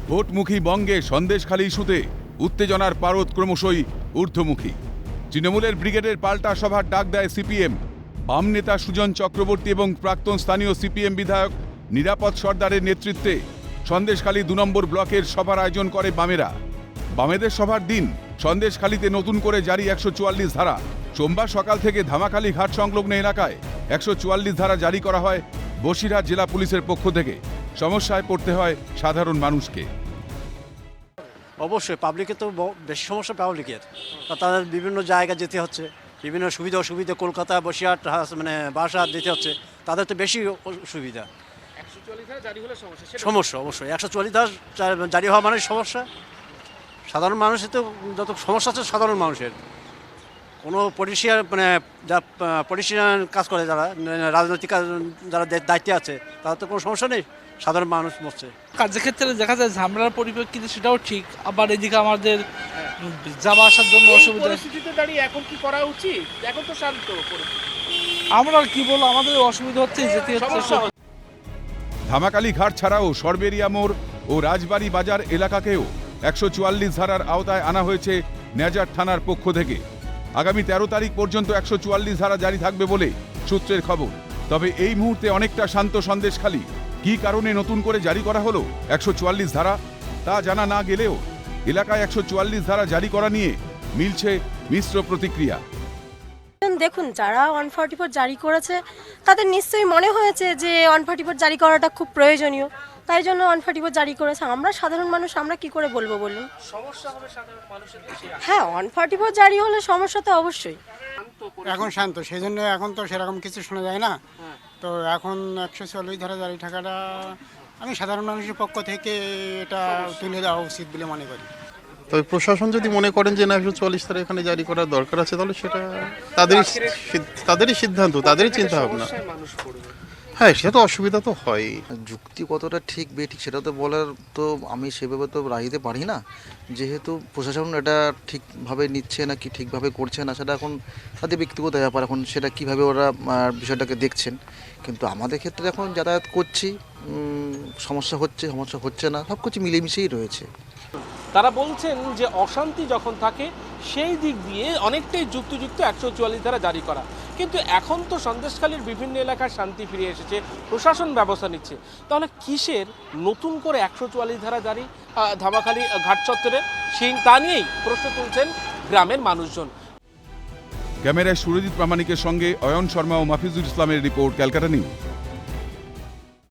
ভোটমুখী বঙ্গে সন্দেশখালী ইস্যুতে উত্তেজনার পারদ ক্রমশই ঊর্ধ্বমুখী। তৃণমূলের ব্রিগেডের পাল্টা সভার ডাক দেয় সিপিএম। বাম নেতা সুজন চক্রবর্তী এবং প্রাক্তন স্থানীয় সিপিএম বিধায়ক নিরাপদ সর্দারের নেতৃত্বে সন্দেশখালী ২ নম্বর ব্লকের সভার আয়োজন করে বামেরা। বামেদের সভার দিন সন্দেশখালীতে নতুন করে জারি ১৪৪ ধারা। সোমবার সকাল থেকে ধামাখালী ঘাট সংলগ্ন এলাকায় ১৪৪ ধারা জারি করা হয় বসিরহাট জেলা পুলিশের পক্ষ থেকে। সমস্যায় পড়তে হয় সাধারণ মানুষকে। অবশ্যই পাবলিকের তো বেশি সমস্যা পাবলিকের, তাদের বিভিন্ন জায়গা যেতে হচ্ছে, বিভিন্ন সুবিধা অসুবিধা, কলকাতা বসিরহাট মানে বাসার যেতে হচ্ছে, তাদের তো বেশি সুবিধা। সমস্যা অবশ্যই ১৪৪ ধারা জারি হওয়া মানে সমস্যা। সাধারণ মানুষের তো যত সমস্যা আছে সাধারণ মানুষের, কোনো পলিটিশিয়ান মানে যা পলিটিশিয়ান কাজ করে, যারা রাজনৈতিক যারা দায়িত্বে আছে, তাদের তো কোনো সমস্যা নেই, সাধারণ মানুষ মরছে। কার্যক্ষেত্রে দেখা যায় ঝামেলার পরিপ্রেক্ষিতে সেটাও ঠিক, আবার এদিকে আমাদের যাওয়া আসার জন্য অসুবিধা। পরিস্থিতিতে দাঁড়িয়ে এখন কি করা উচিত? এখন তো শান্ত আমরা কি বলবো, আমাদের অসুবিধা হচ্ছে, যেতে হচ্ছে। ধামাখালী ঘাট ছাড়াও সরবেরিয়া মোড় ও রাজবাড়ি বাজার এলাকাকেও ১৪৪ ধারার আওতায় আনা হয়েছে নেজার থানার পক্ষ থেকে। আগামী ১৩ তারিখ পর্যন্ত ১৪৪ ধারা জারি থাকবে বলে সূত্রের খবর। তবে এই মুহূর্তে অনেকটা শান্ত সন্দেশখালী। কী কারণে নতুন করে জারি করা হলো ১৪৪ ধারা তা জানা না গেলেও এলাকায় ১৪৪ ধারা জারি করা নিয়ে মিলছে মিশ্র প্রতিক্রিয়া। দেখুন, যারা 144 জারি করেছে তাদের নিশ্চয়ই মনে হয়েছে যে 144 জারি করাটা খুব প্রয়োজনীয়, তাই জন্য 144 জারি করেছে। আমরা সাধারণ মানুষ, আমরা কি করে বলবো বলুন? সমস্যা হবে সাধারণ মানুষের বেশি। হ্যাঁ, 144 জারি হলে সমস্যা তো অবশ্যই। এখন শান্ত, সেই জন্য এখন তো সেরকম কিছু শোনা যায় না। তো এখন ১৪৪ ধারা জারি থাকাটা আমি সাধারণ মানুষের পক্ষ থেকে এটা তুলে দেওয়া উচিত বলে মনে করি। তবে প্রশাসন যদি মনে করেন যে না ১৪৪ ধারা এখানে জারি করার দরকার আছে, তাহলে সেটা তাদেরই সিদ্ধান্ত, তাদেরই চিন্তা ভাবনা। হ্যাঁ, সেটা তো অসুবিধা তো হয়। যুক্তি কতটা ঠিক বেঠিক সেটা তো বলার তো আমি সেভাবে তো রাহিতে পারি না, যেহেতু প্রশাসন এটা ঠিকভাবে নিচ্ছে না কি ঠিকভাবে করছে না সেটা এখন তাদের ব্যক্তিগত ব্যাপার। এখন সেটা কিভাবে ওরা বিষয়টাকে দেখছেন, কিন্তু আমাদের ক্ষেত্রে এখন যাতায়াত করছি, সমস্যা হচ্ছে না, সব কিছু মিলেমিশেই রয়েছে। তারা বলছেন যে অশান্তি যখন থাকে সেই দিক দিয়ে অনেকটাই যুক্তিযুক্ত ১৪৪ ধারা জারি করা, কিন্তু এখন তো সন্দেশখালীর বিভিন্ন এলাকার শান্তি ফিরে এসেছে, প্রশাসন ব্যবস্থা নিচ্ছে, তাহলে কিসের নতুন করে ১৪৪ ধারা জারি ধামাখালী ঘাট চত্বরে, সেই তা নিয়েই প্রশ্ন তুলছেন গ্রামের মানুষজন। ক্যামেরায় সুরজিৎ প্রামাণিকের সঙ্গে অয়ন শর্মা ও মাফিজুল ইসলামের রিপোর্ট, ক্যালকাটা নিউজ।